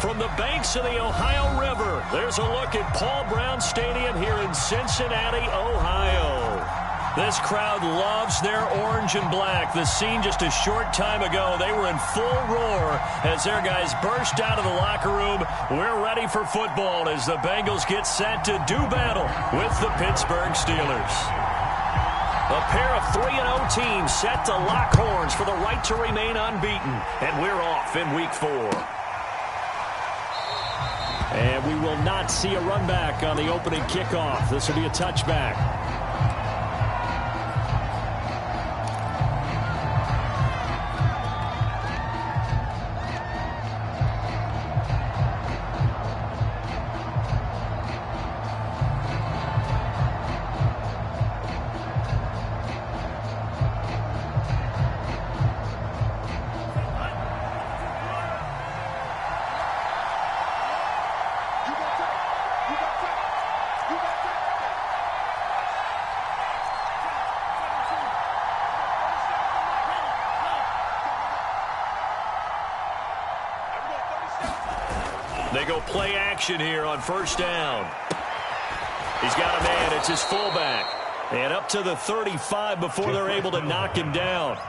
From the banks of the Ohio River, there's a look at Paul Brown Stadium here in Cincinnati, Ohio. This crowd loves their orange and black. The scene just a short time ago, they were in full roar as their guys burst out of the locker room. We're ready for football as the Bengals get set to do battle with the Pittsburgh Steelers. A pair of 3-0 teams set to lock horns for the right to remain unbeaten. And we're off in Week 4. And we will not see a run back on the opening kickoff. This will be a touchback. They go play action here on first down. He's got a man. It's his fullback. And up to the 35 before they're able to knock him down.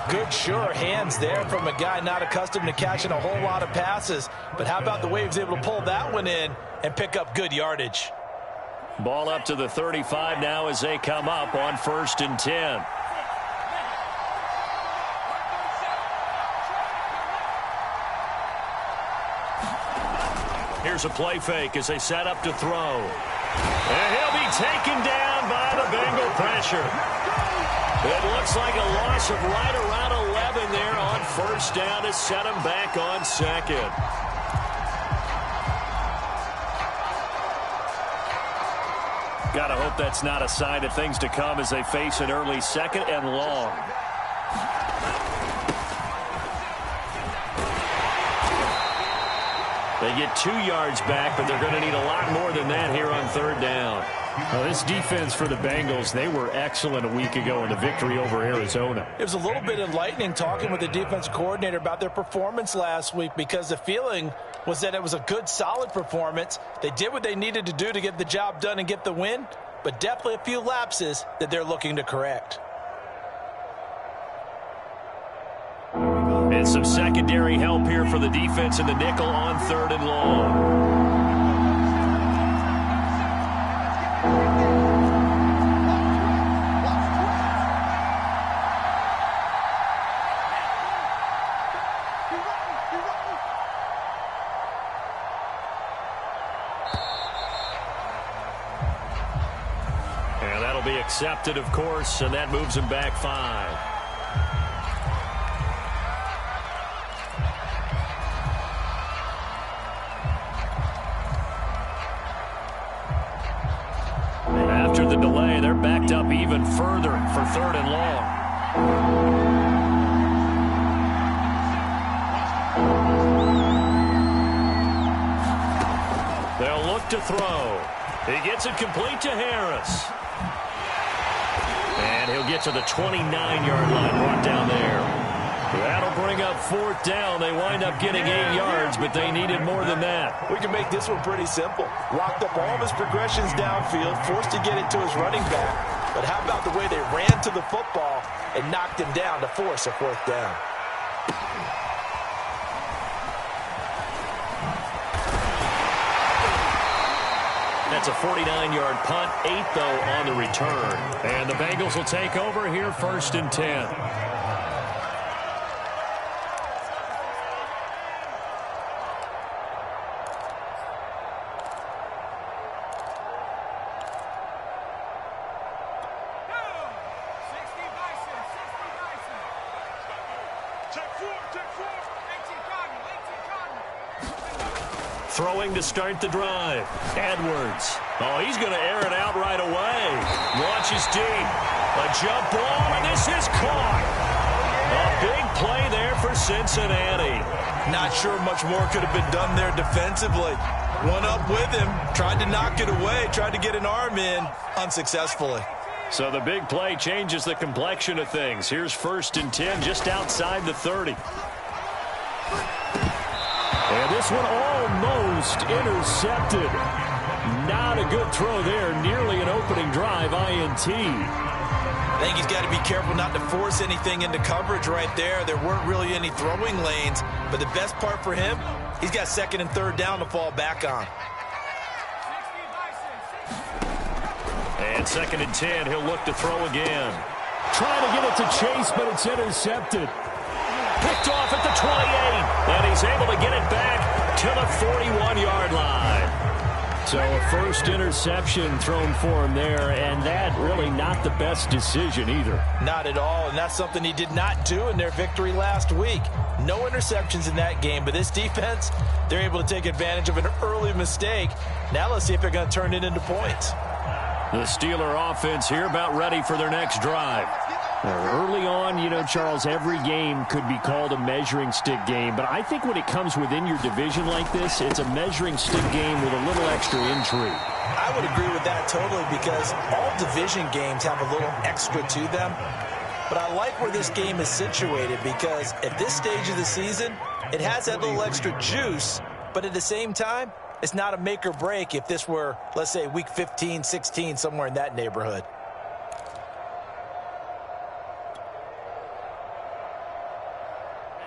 Good, sure hands there from a guy not accustomed to catching a whole lot of passes. But how about the way he was able to pull that one in and pick up good yardage? Ball up to the 35 now as they come up on 1st and 10. Here's a play fake as they set up to throw. And he'll be taken down by the Bengal pressure. It looks like a loss of right around 11 there on first down to set him back on second. Gotta hope that's not a sign of things to come as they face an early second and long. They get 2 yards back, but they're going to need a lot more than that here on 3rd down. Well, this defense for the Bengals, they were excellent a week ago in the victory over Arizona. It was a little bit enlightening talking with the defense coordinator about their performance last week because the feeling was that it was a good, solid performance. They did what they needed to do to get the job done and get the win, but definitely a few lapses that they're looking to correct. And some secondary help here for the defense in the nickel on 3rd and long. And that'll be accepted, of course, and that moves him back 5. After the delay, they're backed up even further for 3rd and long. They'll look to throw. He gets it complete to Harris. And he'll get to the 29-yard line, brought down there. That'll bring up 4th down. They wind up getting 8 yards, but they needed more than that. We can make this one pretty simple. Locked up all of his progressions downfield, forced to get it to his running back. But how about the way they ran to the football and knocked him down to force a 4th down? That's a 49-yard punt, 8 though on the return. And the Bengals will take over here 1st and 10. Throwing to start the drive. Edwards. Oh, he's going to air it out right away. Launches deep. A jump ball, and this is caught. A big play there for Cincinnati. Not sure much more could have been done there defensively. One up with him, tried to knock it away, tried to get an arm in, unsuccessfully. So the big play changes the complexion of things. Here's 1st and 10 just outside the 30. this one almost intercepted. Not a good throw there. Nearly an opening drive INT. I think he's got to be careful not to force anything into coverage right there. There weren't really any throwing lanes, but the best part for him, he's got second and third down to fall back on. And second and 10, he'll look to throw again. Trying to get it to Chase, but it's intercepted. Picked off at the 28, and he's able to get it back to the 41-yard line. So a first interception thrown for him there, and that really not the best decision either. Not at all, and that's something he did not do in their victory last week. No interceptions in that game, but this defense, they're able to take advantage of an early mistake. Now let's see if they're going to turn it into points. The Steeler offense here about ready for their next drive. Early on, you know, Charles, every game could be called a measuring stick game. But I think when it comes within your division like this, it's a measuring stick game with a little extra intrigue. I would agree with that totally because all division games have a little extra to them. But I like where this game is situated because at this stage of the season, it has that little extra juice. But at the same time, it's not a make or break if this were, let's say, week 15, 16, somewhere in that neighborhood.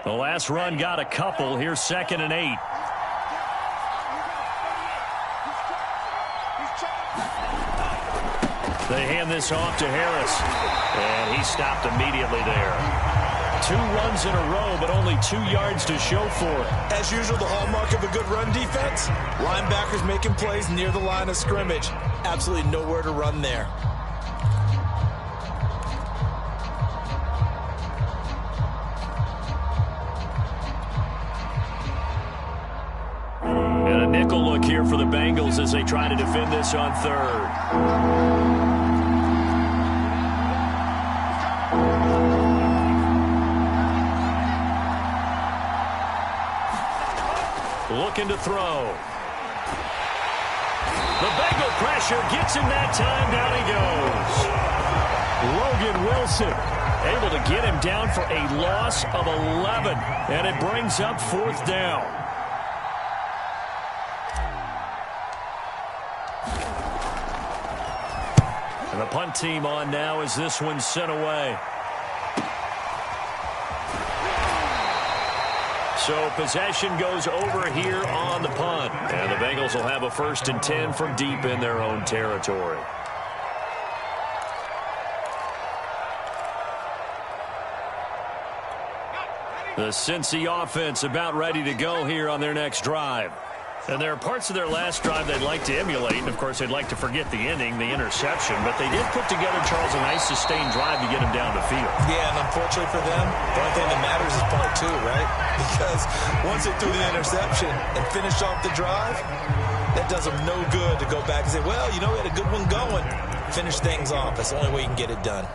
The last run got a couple. Here's second and 8. They hand this off to Harris, and he stopped immediately there. 2 runs in a row, but only 2 yards to show for it. As usual, the hallmark of a good run defense, linebackers making plays near the line of scrimmage. Absolutely nowhere to run there. And a nickel look here for the Bengals as they try to defend this on third. Looking to throw. The Bengal pressure gets him that time. Down he goes. Logan Wilson able to get him down for a loss of 11. And it brings up fourth down. And the punt team on now as this one's sent away. So possession goes over here on the punt. And the Bengals will have a first and 10 from deep in their own territory. The Cincy offense about ready to go here on their next drive. And there are parts of their last drive they'd like to emulate. And, of course, they'd like to forget the ending, the interception. But they did put together, Charles, a nice sustained drive to get him down the field. Yeah, and unfortunately for them, the only thing that matters is part 2, right? Because once they threw the interception and finished off the drive, that does them no good to go back and say, well, you know, we had a good one going. Finish things off. That's the only way you can get it done.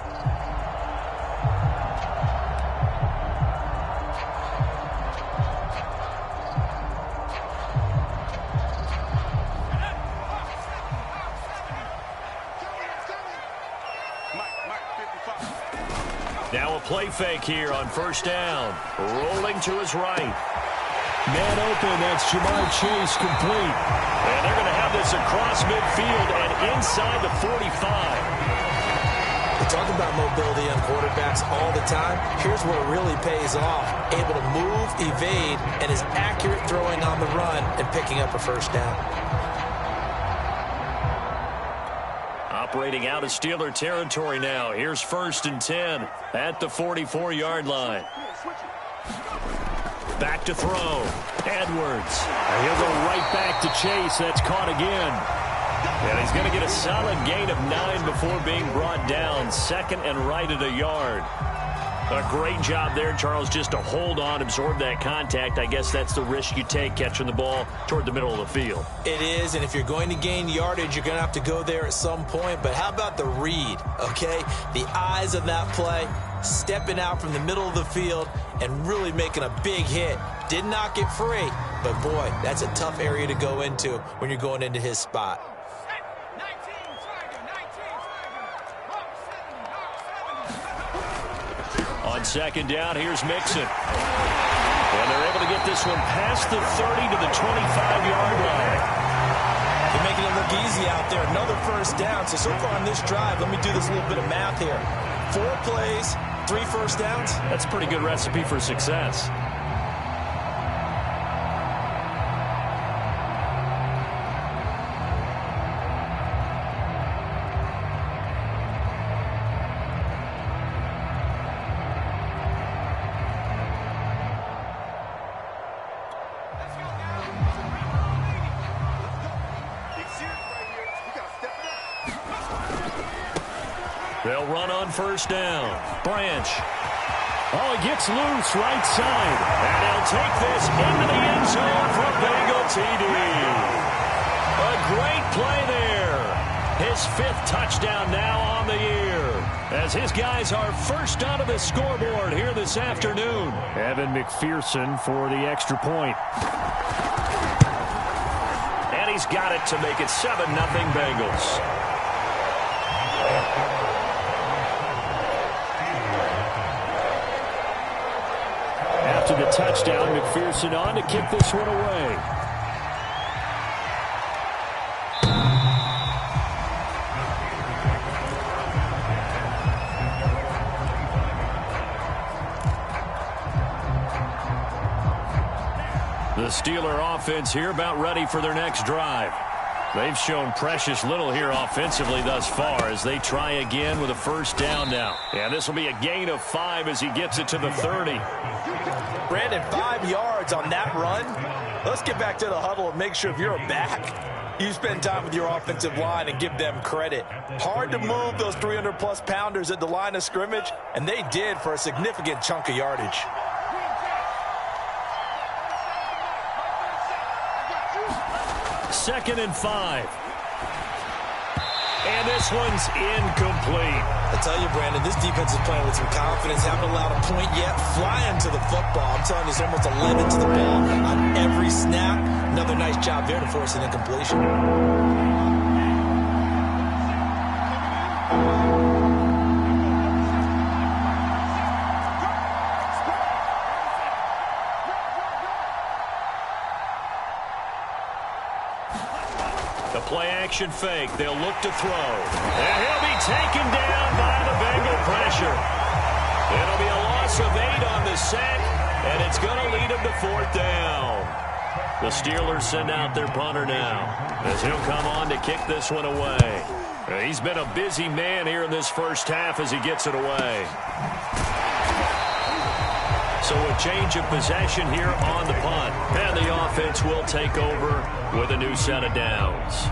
Now a play fake here on first down. Rolling to his right. Man open, that's Jamar Chase complete. And they're going to have this across midfield and inside the 45. We talk about mobility on quarterbacks all the time. Here's where it really pays off. Able to move, evade, and is accurate throwing on the run and picking up a first down. Operating out of Steeler territory now. Here's first and 10 at the 44-yard line. Back to throw. Edwards. He'll go right back to Chase. That's caught again. And he's going to get a solid gain of 9 before being brought down. Second and right at a yard. A great job there, Charles, just to hold on, absorb that contact. I guess that's the risk you take catching the ball toward the middle of the field. It is, and if you're going to gain yardage, you're going to have to go there at some point. But how about the read, okay? The eyes of that play, stepping out from the middle of the field and really making a big hit. Did not get free, but boy, that's a tough area to go into when you're going into his spot. On second down, here's Mixon. And they're able to get this one past the 30 to the 25-yard line. They're making it look easy out there. Another first down. So far on this drive, let me do this little bit of math here. 4 plays, 3 first downs. That's a pretty good recipe for success. They'll run on first down. Branch. Oh, he gets loose right side. And he'll take this into the end zone for Bengal TD. A great play there. His 5th touchdown now on the year, as his guys are first onto the scoreboard here this afternoon. Evan McPherson for the extra point. And he's got it to make it 7-0 Bengals. After the touchdown, McPherson on to kick this one away. The Steeler offense here about ready for their next drive. They've shown precious little here offensively thus far as they try again with a first down now. And this will be a gain of 5 as he gets it to the 30. Brandon, 5 yards on that run. Let's get back to the huddle and make sure if you're a back, you spend time with your offensive line and give them credit. Hard to move those 300-plus pounders at the line of scrimmage, and they did for a significant chunk of yardage. Second and 5. And this one's incomplete. I tell you, Brandon, this defense is playing with some confidence. Haven't allowed a point yet. Flying to the football. I'm telling you, it's almost 11 to the ball on every snap. Another nice job there to force an incompletion. Play-action fake. They'll look to throw. And he'll be taken down by the Bengal pressure. It'll be a loss of 8 on the sack, and it's going to lead him to 4th down. The Steelers send out their punter now, as he'll come on to kick this one away. He's been a busy man here in this first half as he gets it away. So a change of possession here on the punt. And the offense will take over with a new set of downs.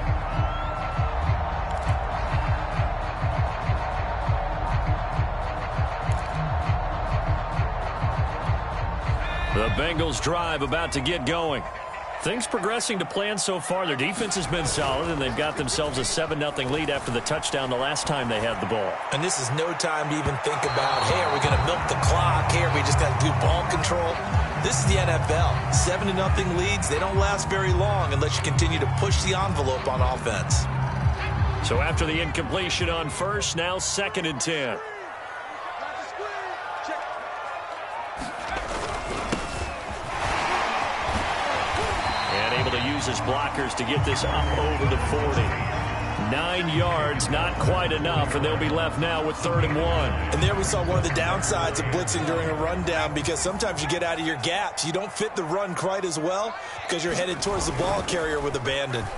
The Bengals drive about to get going. Things progressing to plan so far. Their defense has been solid, and they've got themselves a 7-0 lead after the touchdown the last time they had the ball. And this is no time to even think about, hey, are we going to milk the clock? Hey, are we just going to do ball control? This is the NFL. 7-0 leads, they don't last very long unless you continue to push the envelope on offense. So after the incompletion on first, now 2nd and 10. To use his blockers to get this up over the 40. 9 yards, not quite enough, and they'll be left now with 3rd and 1. And there we saw one of the downsides of blitzing during a rundown, because sometimes you get out of your gaps. You don't fit the run quite as well because you're headed towards the ball carrier with abandon. Under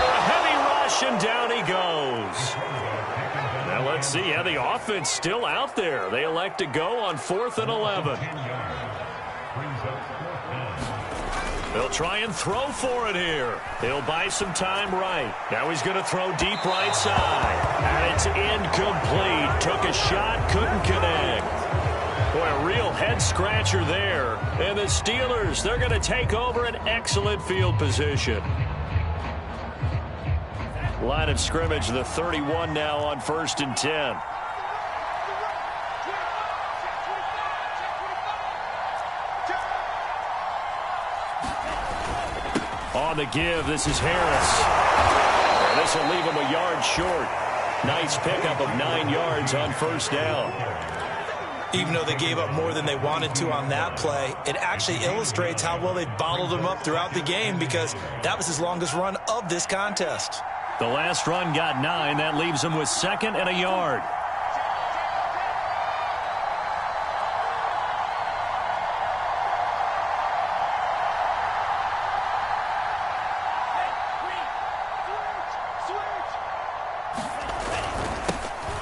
a heavy rush, and down he goes. Now let's see how the offense still out there. They elect to go on 4th and 11. They'll try and throw for it here. He'll buy some time right. Now he's going to throw deep right side. And it's incomplete. Took a shot, couldn't connect. Boy, a real head-scratcher there. And the Steelers, they're going to take over an excellent field position. Line of scrimmage, the 31 now on 1st and 10. On the give, this is Harris. And this will leave him a yard short. Nice pickup of 9 yards on 1st down. Even though they gave up more than they wanted to on that play, it actually illustrates how well they bottled them up throughout the game because that was his longest run of this contest. The last run got 9. That leaves him with 2nd and a yard.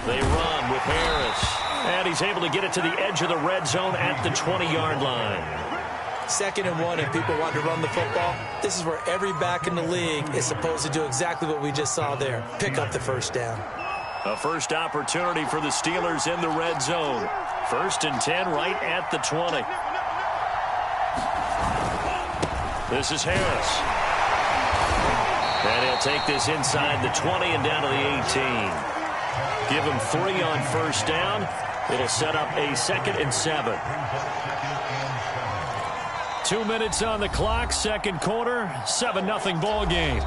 They run with Harris. And he's able to get it to the edge of the red zone at the 20-yard line. 2nd and 1, and people want to run the football. This is where every back in the league is supposed to do exactly what we just saw there. Pick up the first down. A first opportunity for the Steelers in the red zone. 1st and 10 right at the 20. This is Harris. And he'll take this inside the 20 and down to the 18. Give him 3 on first down. It'll set up a 2nd and 7. 2 minutes on the clock, 2nd quarter, 7-0 ball game.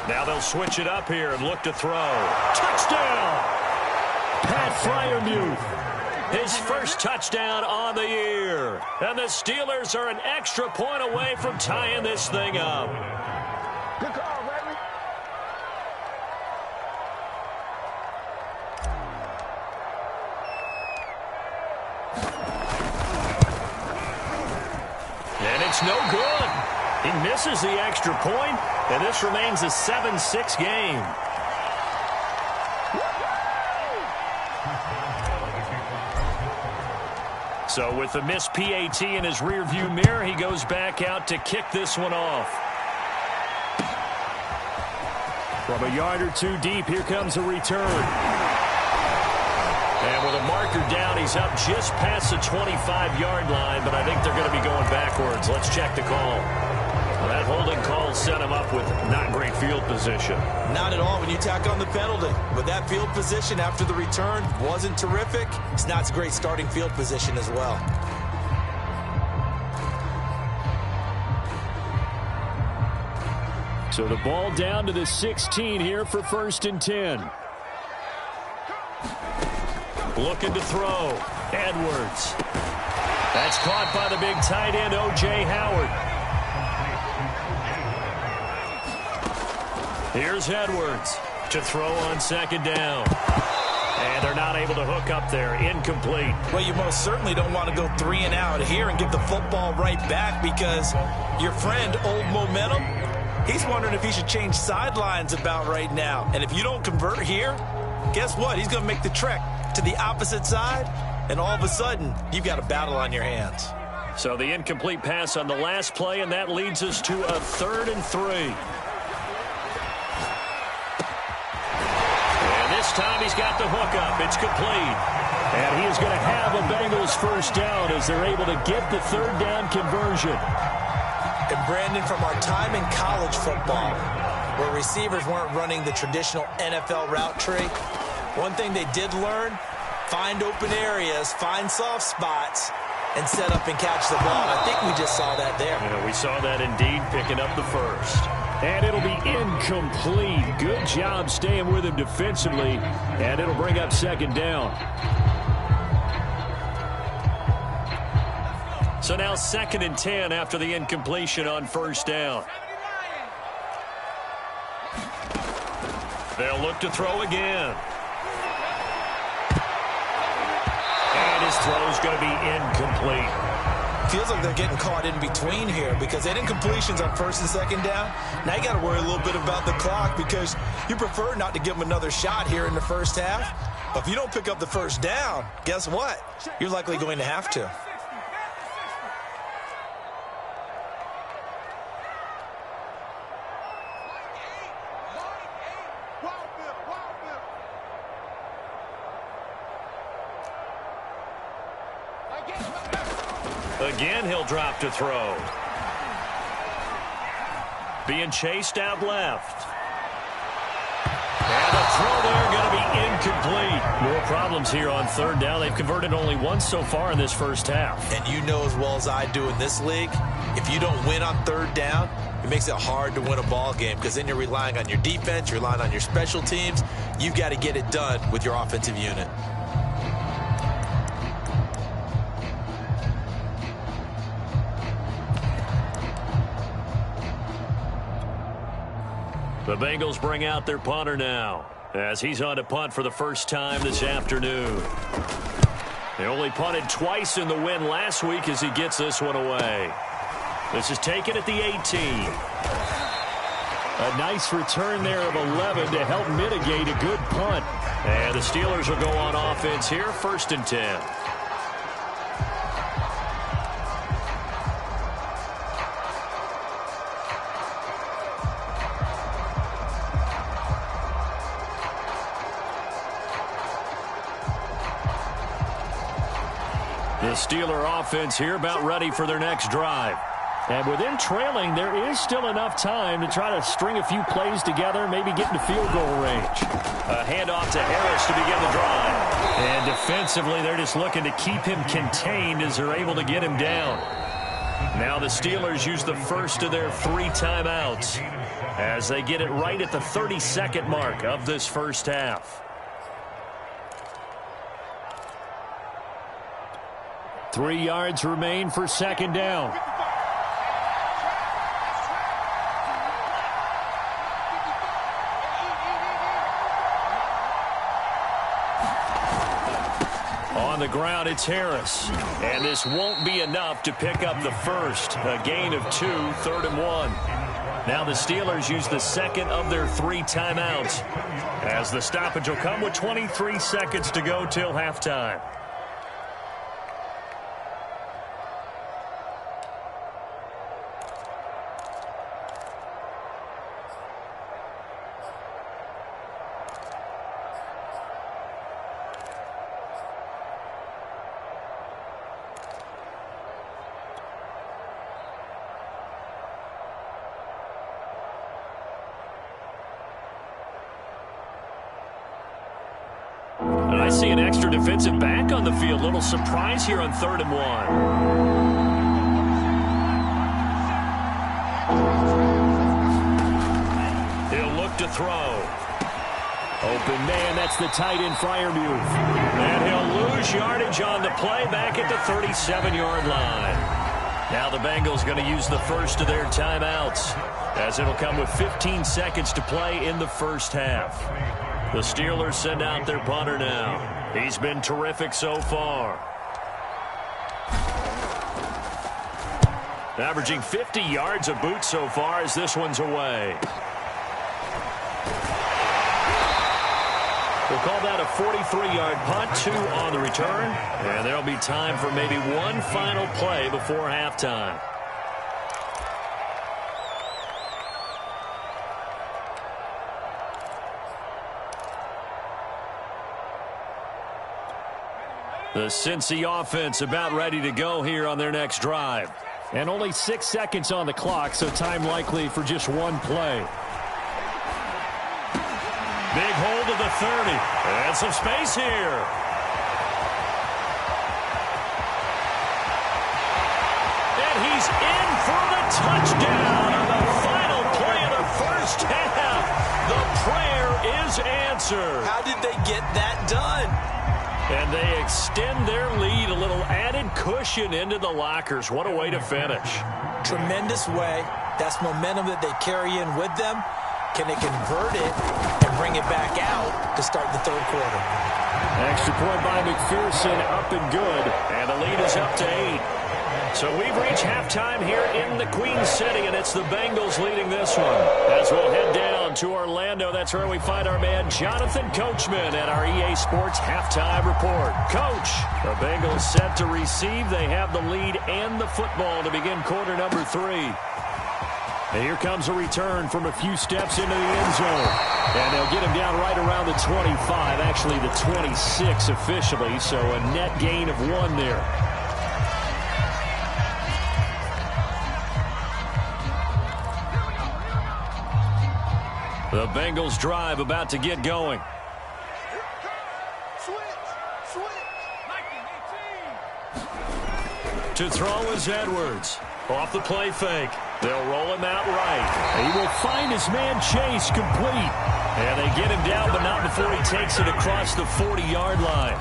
Now they'll switch it up here and look to throw. Touchdown! Pat Freiermuth. His first touchdown on the year. And the Steelers are an extra point away from tying this thing up. Good call, baby. And it's no good. He misses the extra point, and this remains a 7-6 game. So with the missed PAT in his rearview mirror, he goes back out to kick this one off. From a yard or two deep, here comes a return. And with a marker down, he's up just past the 25-yard line, but I think they're going to be going backwards. Let's check the call. Well, that holding call set him up with not great field position. Not at all when you tack on the penalty. But that field position after the return wasn't terrific. It's not a great starting field position as well. So the ball down to the 16 here for 1st and 10. Looking to throw. Edwards. That's caught by the big tight end, O.J. Howard. Here's Edwards to throw on 2nd down. And they're not able to hook up there. Incomplete. Well, you most certainly don't want to go 3 and out here and give the football right back because your friend, Old Momentum, he's wondering if he should change sidelines about right now. And if you don't convert here, guess what? He's going to make the trek to the opposite side, and all of a sudden, you've got a battle on your hands. So the incomplete pass on the last play, and that leads us to a 3rd and 3. This time he's got the hookup. It's complete. And he is going to have a Bengals first down as they're able to get the 3rd down conversion. And Brandon, from our time in college football, where receivers weren't running the traditional NFL route tree, one thing they did learn, find open areas, find soft spots, and set up and catch the ball. I think we just saw that there. Yeah, we saw that indeed, picking up the first. And it'll be incomplete. Good job staying with him defensively. And it'll bring up 2nd down. So now 2nd and 10 after the incompletion on 1st down. They'll look to throw again. And his throw's going to be incomplete. Feels like they're getting caught in between here because they did incompletions on 1st and 2nd down. Now you got to worry a little bit about the clock because you prefer not to give them another shot here in the first half. But if you don't pick up the first down, guess what? You're likely going to have to. Again, he'll drop to throw. Being chased out left. And the throw there going to be incomplete. More problems here on third down. They've converted only once so far in this first half. And you know as well as I do in this league, if you don't win on third down, it makes it hard to win a ball game because then you're relying on your defense, you're relying on your special teams. You've got to get it done with your offensive unit. The Bengals bring out their punter now as he's on to punt for the first time this afternoon. They only punted twice in the win last week as he gets this one away. This is taken at the 18. A nice return there of 11 to help mitigate a good punt. And the Steelers will go on offense here, 1st and 10. The Steeler offense here about ready for their next drive. And with them trailing, there is still enough time to try to string a few plays together, maybe get into field goal range. A handoff to Harris to begin the drive. And defensively, they're just looking to keep him contained as they're able to get him down. Now the Steelers use the first of their 3 timeouts as they get it right at the 32nd mark of this first half. 3 yards remain for 2nd down. On the ground, it's Harris. And this won't be enough to pick up the first. A gain of 2, 3rd and 1. Now the Steelers use the second of their 3 timeouts as the stoppage will come with 23 seconds to go till halftime. I see an extra defensive back on the field. Little surprise here on 3rd and 1. He'll look to throw. Open man, that's the tight end Freiermuth. And he'll lose yardage on the play back at the 37-yard line. Now the Bengals going to use the first of their timeouts as it'll come with 15 seconds to play in the first half. The Steelers send out their punter now. He's been terrific so far. Averaging 50 yards a boot so far as this one's away. We'll call that a 43-yard punt, 2 on the return. And there'll be time for maybe one final play before halftime. The Cincy offense about ready to go here on their next drive. And only 6 seconds on the clock, so time likely for just one play. Big hold of the 30. And some space here. And he's in for the touchdown on the final play of the first half. The prayer is answered. How did they get that done? And they extend their lead, a little added cushion into the lockers. What a way to finish. Tremendous way. That's momentum that they carry in with them. Can they convert it and bring it back out to start the 3rd quarter? Extra point by McPherson, up and good. And the lead is up to 8. So we've reached halftime here in the Queen City, and it's the Bengals leading this one. As we'll head down to Orlando, that's where we find our man Jonathan Coachman at our EA Sports Halftime Report. Coach, the Bengals set to receive. They have the lead and the football to begin quarter number 3. And here comes a return from a few steps into the end zone. And they'll get him down right around the 25, actually the 26 officially, so a net gain of 1 there. The Bengals drive about to get going. Switch. To throw is Edwards. Off the play fake. They'll roll him out right. He will find his man Chase complete. And they get him down, but not before he takes it across the 40-yard line.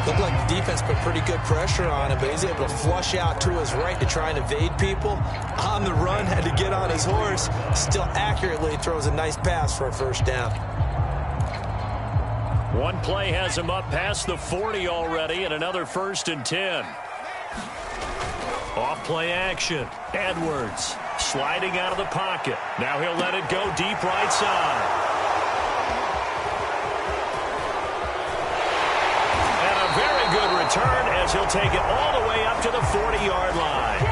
Looked like the defense put pretty good pressure on him, but he's able to flush out to his right to try and evade people. On the run, had to get on his horse. Still accurately throws a nice pass for a first down. One play has him up past the 40 already, and another 1st and 10. Off play action. Edwards sliding out of the pocket. Now he'll let it go deep right side. And a very good return as he'll take it all the way up to the 40-yard line.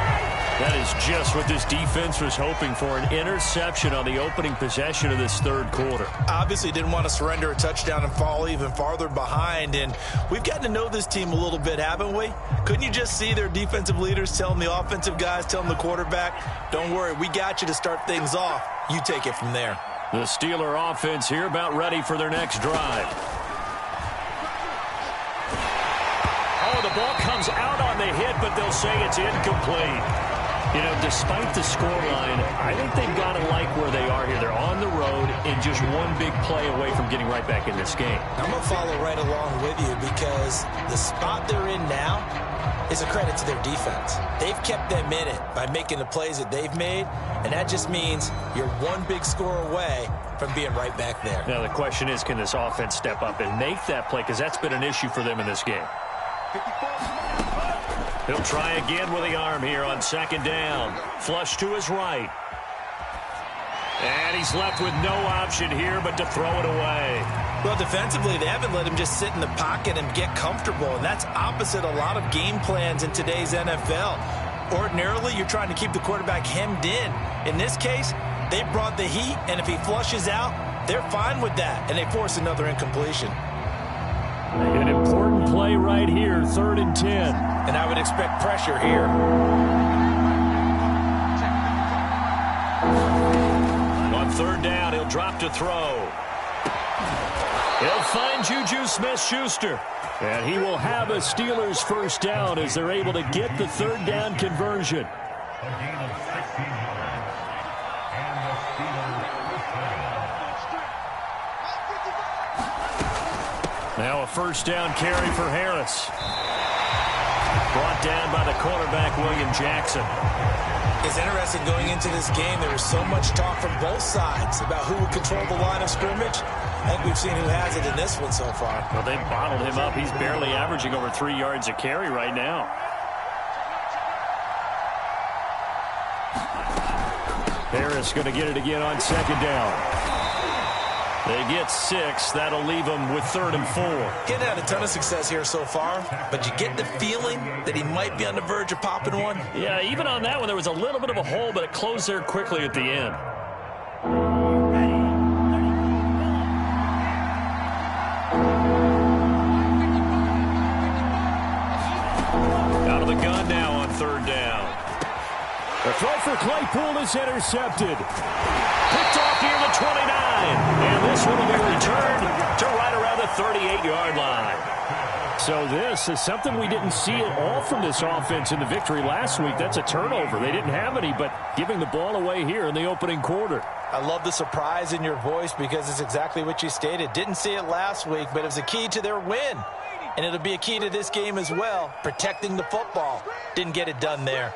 That is just what this defense was hoping for, an interception on the opening possession of this third quarter. Obviously didn't want to surrender a touchdown and fall even farther behind, and we've gotten to know this team a little bit, haven't we? Couldn't you just see their defensive leaders telling the offensive guys, telling the quarterback, don't worry, we got you to start things off. You take it from there. The Steeler offense here about ready for their next drive. Oh, the ball comes out on the hit, but they'll say it's incomplete. You know, despite the scoreline, I think they've got to like where they are here. They're on the road and just one big play away from getting right back in this game. I'm going to follow right along with you because the spot they're in now is a credit to their defense. They've kept them in it by making the plays that they've made, and that just means you're one big score away from being right back there. Now, the question is, can this offense step up and make that play? Because that's been an issue for them in this game. He'll try again with the arm here on 2nd down. Flush to his right. And he's left with no option here but to throw it away. Well, defensively, they haven't let him just sit in the pocket and get comfortable, and that's opposite a lot of game plans in today's NFL. Ordinarily, you're trying to keep the quarterback hemmed in. In this case, they brought the heat, and if he flushes out, they're fine with that, and they force another incompletion. An important play right here, 3rd and 10. And I would expect pressure here. On 3rd down, he'll drop to throw. He'll find Juju Smith-Schuster. And he will have a Steelers first down as they're able to get the 3rd down conversion. Now a 1st down carry for Harris. Brought down by the cornerback, William Jackson. It's interesting going into this game. There was so much talk from both sides about who would control the line of scrimmage. I think we've seen who has it in this one so far. Well, they've bottled him up. He's barely averaging over 3 yards a carry right now. Harris going to get it again on 2nd down. They get 6. That'll leave them with 3rd and 4. Getting had a ton of success here so far, but you get the feeling that he might be on the verge of popping one. Yeah, even on that one, there was a little bit of a hole, but it closed there quickly at the end. Out of the gun now on 3rd down. The throw for Claypool is intercepted. Picked off near the 29. And this one will be returned to right around the 38-yard line. So this is something we didn't see at all from this offense in the victory last week. That's a turnover. They didn't have any, but giving the ball away here in the opening quarter. I love the surprise in your voice because it's exactly what you stated. Didn't see it last week, but it was a key to their win. And it'll be a key to this game as well, protecting the football. Didn't get it done there.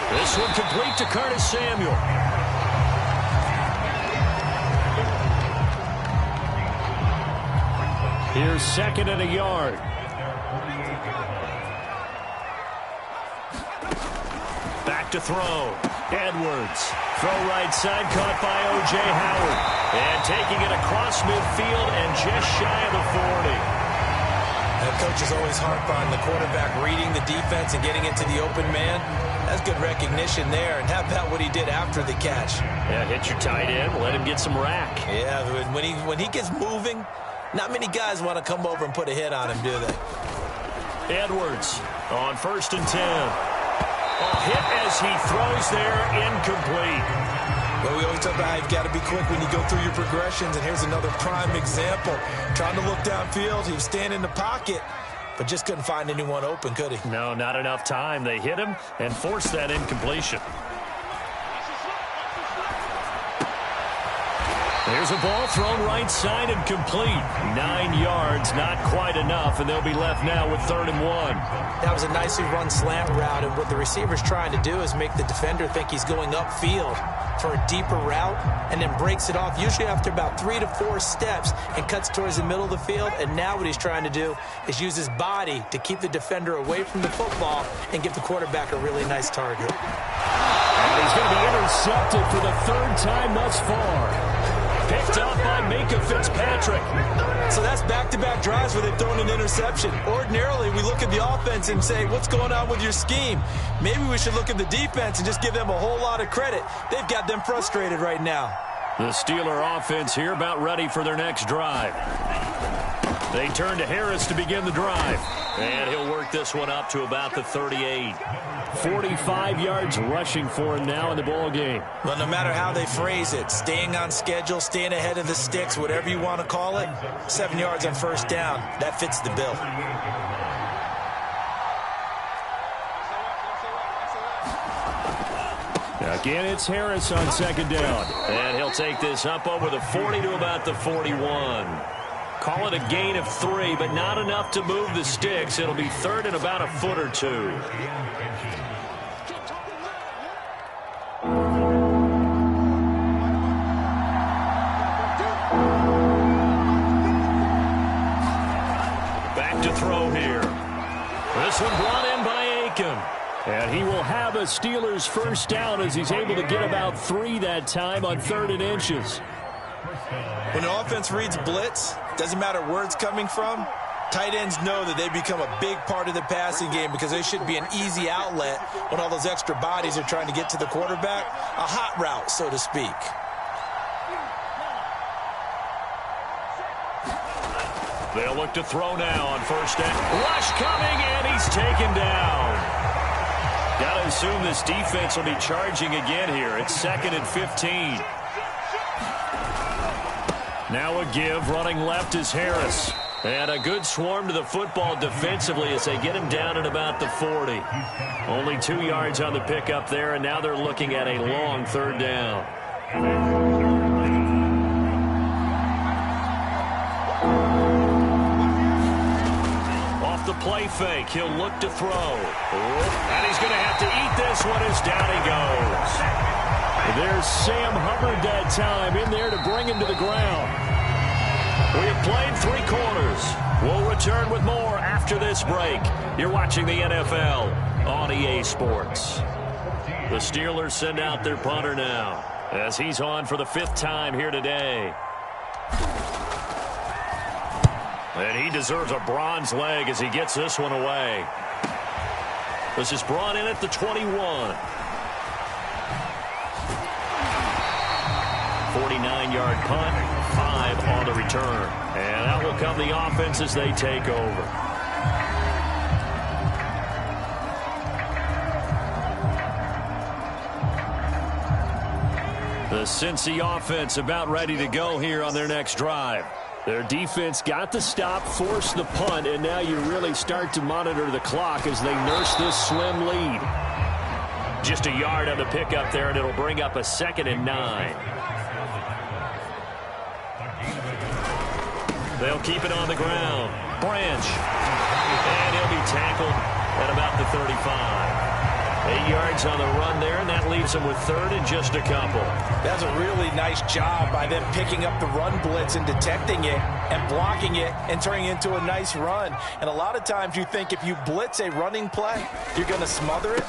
This one complete to Curtis Samuel. Here's 2nd and a yard. Back to throw. Edwards. Throw right side, caught by O.J. Howard. And taking it across midfield and just shy of the 40. Coaches always harp on the quarterback reading the defense and getting into the open man. That's good recognition there. And how about what he did after the catch? Yeah, hit your tight end, let him get some rack. Yeah, when he gets moving, not many guys want to come over and put a hit on him, do they? Edwards on 1st and 10. A hit as he throws there, incomplete. Well, we always talk about how you've got to be quick when you go through your progressions, and here's another prime example. Trying to look downfield, he was standing in the pocket, but just couldn't find anyone open, could he? No, not enough time. They hit him and forced that incompletion. There's a ball thrown right side and complete. 9 yards, not quite enough, and they'll be left now with 3rd and 1. That was a nicely run slant route, and what the receiver's trying to do is make the defender think he's going upfield for a deeper route, and then breaks it off, usually after about 3 to 4 steps, and cuts towards the middle of the field. And now what he's trying to do is use his body to keep the defender away from the football and give the quarterback a really nice target. And he's going to be intercepted for the 3rd time thus far. Picked up by Micah Fitzpatrick. So that's back-to-back drives where they've thrown an interception. Ordinarily, we look at the offense and say, what's going on with your scheme? Maybe we should look at the defense and just give them a whole lot of credit. They've got them frustrated right now. The Steeler offense here about ready for their next drive. They turn to Harris to begin the drive. And he'll work this one up to about the 38. 45 yards rushing for him now in the ball game. Well, no matter how they phrase it, staying on schedule, staying ahead of the sticks, whatever you want to call it, 7 yards on 1st down, that fits the bill. Again, it's Harris on 2nd down. And he'll take this up over the 40 to about the 41. Call it a gain of 3, but not enough to move the sticks. It'll be 3rd and about a foot or 2. Back to throw here. This one brought in by Aiken. And he will have a Steelers 1st down as he's able to get about 3 that time on 3rd and inches. When the offense reads blitz, doesn't matter where it's coming from, tight ends know that they become a big part of the passing game because they should be an easy outlet when all those extra bodies are trying to get to the quarterback. A hot route, so to speak. They'll look to throw now on 1st down. Rush coming, and he's taken down. Got to assume this defense will be charging again here. It's 2nd and 15. Now a give. Running left is Harris. And a good swarm to the football defensively as they get him down at about the 40. Only 2 yards on the pickup there, and now they're looking at a long 3rd down. Off the play fake, he'll look to throw. And he's going to have to eat this one as down he goes. There's Sam Hubbard that time in there to bring him to the ground. We have played 3 quarters. We'll return with more after this break. You're watching the NFL on EA Sports. The Steelers send out their punter now as he's on for the 5th time here today. And he deserves a bronze leg as he gets this one away. This is brought in at the 21. 49-yard punt, 5 on the return. And out will come the offense as they take over. The Cincy offense about ready to go here on their next drive. Their defense got the stop, forced the punt, and now you really start to monitor the clock as they nurse this slim lead. Just a yard on the pickup there, and it'll bring up a 2nd and 9. They'll keep it on the ground. Branch. And he'll be tackled at about the 35. 8 yards on the run there, and that leaves them with 3rd and just a couple. That's a really nice job by them picking up the run blitz and detecting it and blocking it and turning it into a nice run. And a lot of times you think if you blitz a running play, you're going to smother it.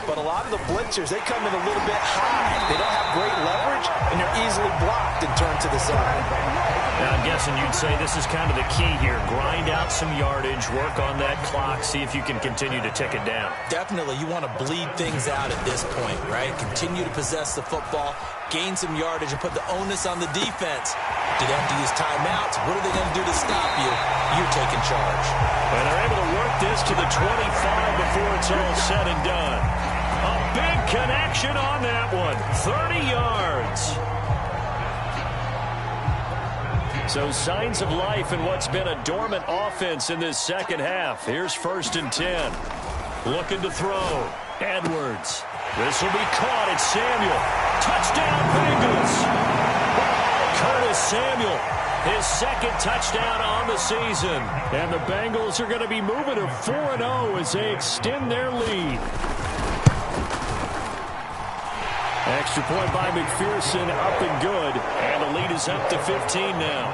But a lot of the blitzers, they come in a little bit high. They don't have great leverage, and they're easily blocked and turned to the side. Now, I'm guessing you'd say this is kind of the key here. Grind out some yardage, work on that clock, see if you can continue to tick it down. Definitely, you want to bleed things out at this point, right? Continue to possess the football, gain some yardage, and put the onus on the defense. Do they have to use timeouts? What are they going to do to stop you? You're taking charge. And they're able to work this to the 25 before it's all said and done. A big connection on that one. 30 yards. So signs of life in what's been a dormant offense in this second half. Here's 1st and 10. Looking to throw. Edwards. This will be caught. It's Samuel. Touchdown, Bengals. Curtis Samuel. His 2nd touchdown on the season. And the Bengals are going to be moving to 4-0 as they extend their lead. Extra point by McPherson, up and good. And the lead is up to 15 now.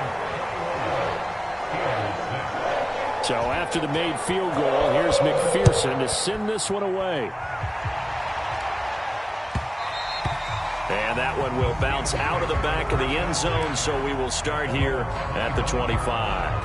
So after the made field goal, here's McPherson to send this one away. And that one will bounce out of the back of the end zone, so we will start here at the 25.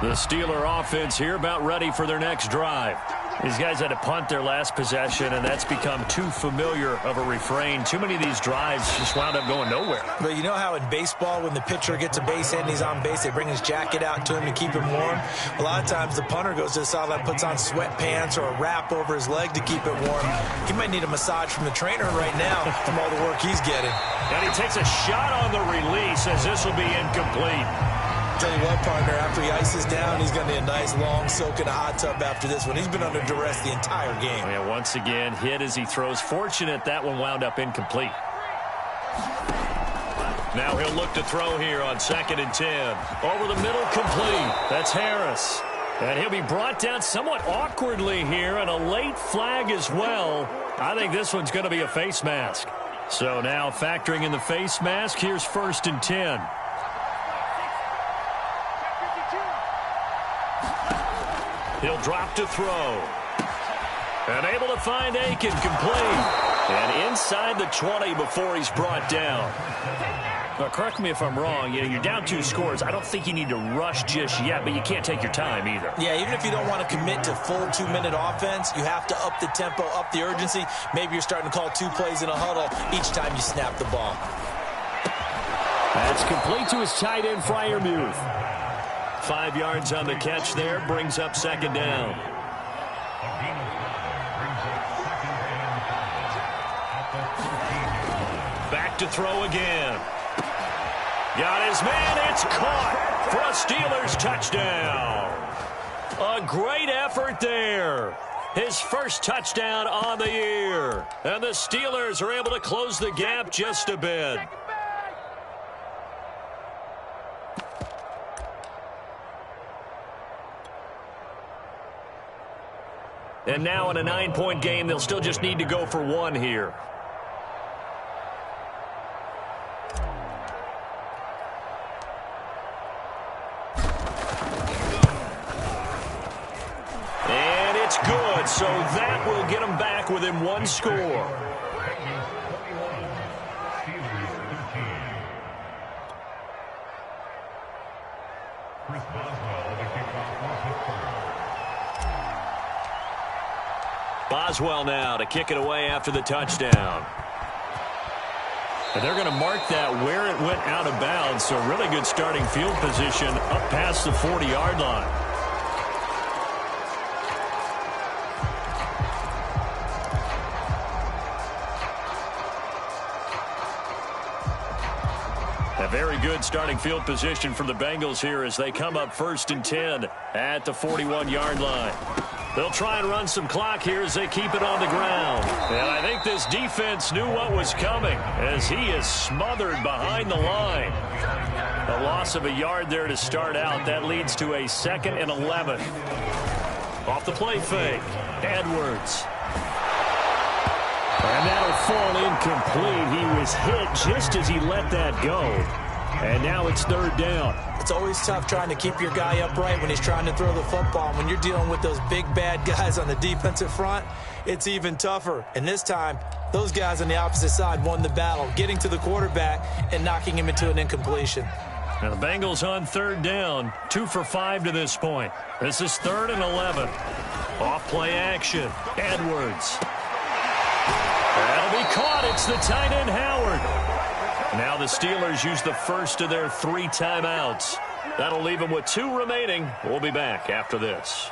The Steeler offense here about ready for their next drive. These guys had to punt their last possession, and that's become too familiar of a refrain. Too many of these drives just wound up going nowhere. But you know how in baseball, when the pitcher gets a base hit and he's on base, they bring his jacket out to him to keep him warm? A lot of times the punter goes to the sideline, puts on sweatpants or a wrap over his leg to keep it warm. He might need a massage from the trainer right now from all the work he's getting. And he takes a shot on the release as this will be incomplete. Tell you what, partner, after he ices down, he's going to need a nice long soak in a hot tub after this one. He's been under duress the entire game. Yeah, once again, hit as he throws. Fortunate that one wound up incomplete. Now he'll look to throw here on 2nd and 10. Over the middle, complete. That's Harris. And he'll be brought down somewhat awkwardly here, and a late flag as well. I think this one's going to be a face mask. So now factoring in the face mask, here's 1st and 10. He'll drop to throw. And able to find Aiken, complete. And inside the 20 before he's brought down. Now, correct me if I'm wrong. You're down 2 scores. I don't think you need to rush just yet, but you can't take your time either. Yeah, even if you don't want to commit to full 2-minute offense, you have to up the tempo, up the urgency. Maybe you're starting to call 2 plays in a huddle each time you snap the ball. That's complete to his tight end, Freiermuth. 5 yards on the catch there, brings up 2nd down. Back to throw again. Got his man, it's caught for a Steelers touchdown. A great effort there. His 1st touchdown on the year. And the Steelers are able to close the gap just a bit. And now in a 9-point game, they'll still just need to go for 1 here. And it's good, so that will get them back within 1 score. Boswell now to kick it away after the touchdown. And they're going to mark that where it went out of bounds, so really good starting field position up past the 40-yard line. A very good starting field position for the Bengals here as they come up 1st and 10 at the 41-yard line. They'll try and run some clock here as they keep it on the ground. And I think this defense knew what was coming as he is smothered behind the line. A loss of a yard there to start out. That leads to a 2nd and 11. Off the play fake. Edwards. And that'll fall incomplete. He was hit just as he let that go. And now it's 3rd down. It's always tough trying to keep your guy upright when he's trying to throw the football. When you're dealing with those big, bad guys on the defensive front, it's even tougher. And this time, those guys on the opposite side won the battle, getting to the quarterback and knocking him into an incompletion. Now the Bengals on 3rd down, 2 for 5 to this point. This is 3rd and 11. Off play action. Edwards. That'll be caught. It's the tight end, Howard. Now the Steelers use the first of their 3 timeouts. That'll leave them with 2 remaining. We'll be back after this.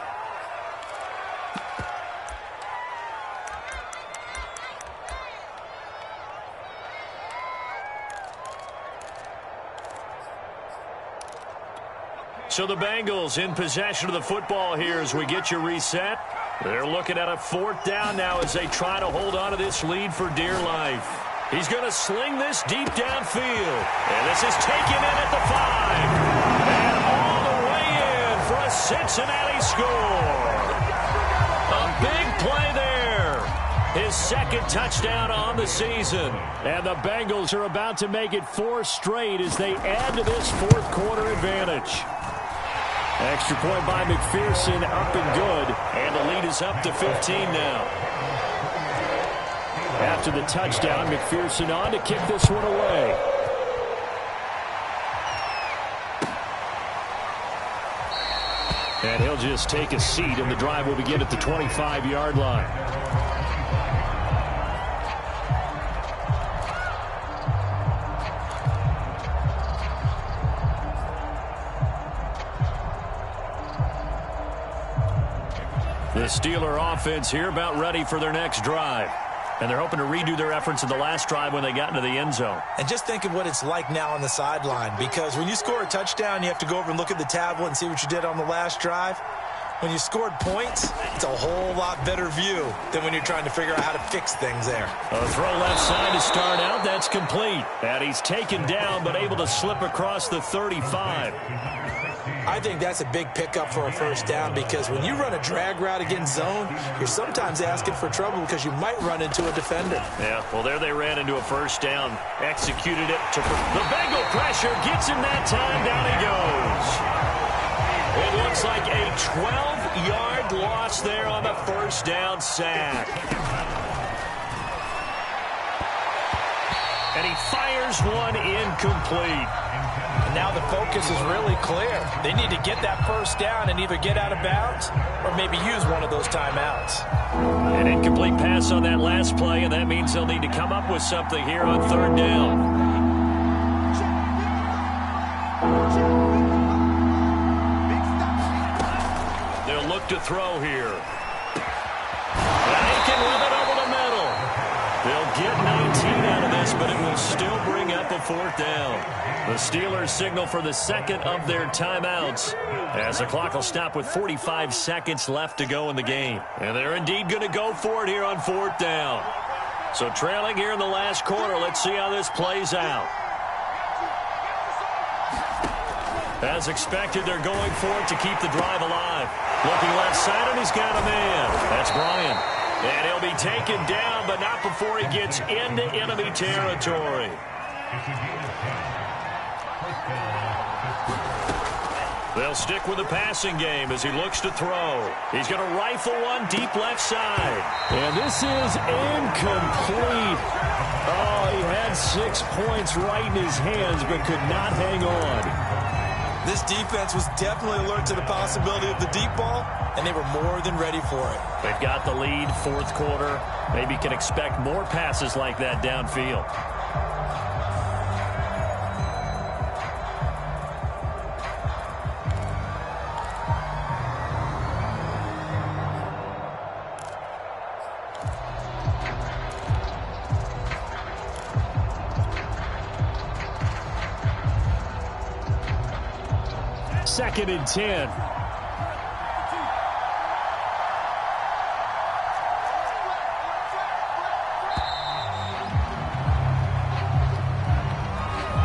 So the Bengals in possession of the football here as we get you reset. They're looking at a 4th down now as they try to hold on to this lead for dear life. He's going to sling this deep downfield. And this is taken in at the 5. And all the way in for a Cincinnati score. A big play there. His 2nd touchdown on the season. And the Bengals are about to make it 4 straight as they add to this 4th quarter advantage. Extra point by McPherson, up and good. And the lead is up to 15 now. After the touchdown, McPherson on to kick this one away. And he'll just take a seat, and the drive will begin at the 25-yard line. The Steeler offense here about ready for their next drive. And they're hoping to redo their efforts in the last drive when they got into the end zone. And just think of what it's like now on the sideline, because when you score a touchdown, you have to go over and look at the tablet and see what you did on the last drive. When you scored points, it's a whole lot better view than when you're trying to figure out how to fix things there. A throw left side to start out. That's complete. And he's taken down but able to slip across the 35. I think that's a big pickup for a 1st down, because when you run a drag route against zone, you're sometimes asking for trouble because you might run into a defender. Yeah, well, there they ran into a 1st down. Executed it. The Bengal pressure gets him that time. Down he goes. It looks like a 12-yard loss there on the 1st down sack. And he fires one incomplete. And now the focus is really clear. They need to get that 1st down and either get out of bounds or maybe use one of those timeouts. An incomplete pass on that last play, and that means they'll need to come up with something here on 3rd down. They'll look to throw here. Aiken with it over the middle. They'll get 19 out of this, but it will still bring up a 4th down. The Steelers signal for the 2nd of their timeouts as the clock will stop with 45 seconds left to go in the game. And they're indeed going to go for it here on 4th down. So trailing here in the last quarter, let's see how this plays out. As expected, they're going for it to keep the drive alive. Looking left side, and he's got a man. That's Bryan. And he'll be taken down, but not before he gets into enemy territory. They'll stick with the passing game as he looks to throw. He's going to rifle one deep left side. And this is incomplete. Oh, he had 6 points right in his hands, but could not hang on. This defense was definitely alert to the possibility of the deep ball, and they were more than ready for it. They've got the lead, 4th quarter. Maybe can expect more passes like that downfield. Second and 10.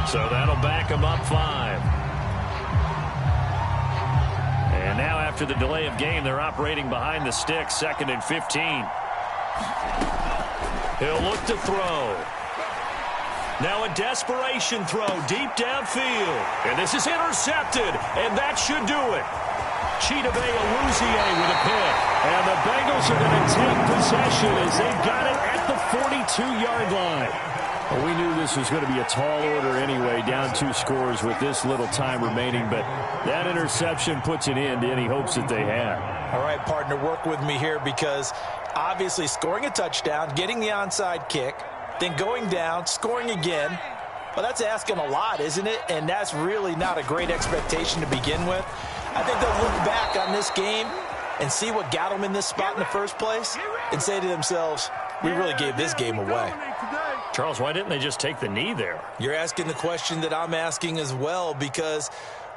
So that'll back him up 5. And now after the delay of game, they're operating behind the sticks, 2nd and 15. He'll look to throw. Now a desperation throw deep downfield. And this is intercepted, and that should do it. Chidobe Awuzie with a pick. And the Bengals are going to take possession as they've got it at the 42-yard line. Well, we knew this was going to be a tall order anyway, down 2 scores with this little time remaining, but that interception puts an end to any hopes that they had. All right, partner, work with me here, because obviously scoring a touchdown, getting the onside kick, then going down, scoring again, well, that's asking a lot, isn't it? And that's really not a great expectation to begin with. I think they'll look back on this game and see what got them in this spot in the first place and say to themselves, we really gave this game away. Charles, why didn't they just take the knee there? You're asking the question that I'm asking as well, because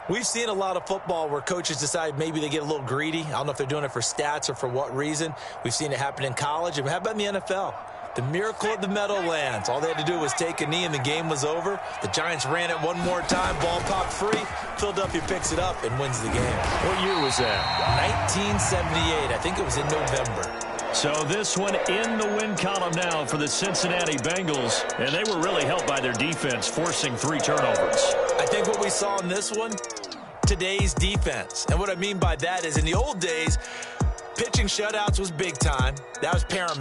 We've seen a lot of football where coaches decide maybe they get a little greedy. I don't know if they're doing it for stats or for what reason. We've seen it happen in college. And how about in the NFL? The miracle of the Meadowlands. All they had to do was take a knee and the game was over. The Giants ran it one more time. Ball popped free. Philadelphia picks it up and wins the game. What year was that? 1978. I think it was in November. So this one in the win column now for the Cincinnati Bengals. And they were really helped by their defense, forcing 3 turnovers. I think what we saw in this one, today's defense. And what I mean by that is in the old days, pitching shutouts was big time. That was paramount.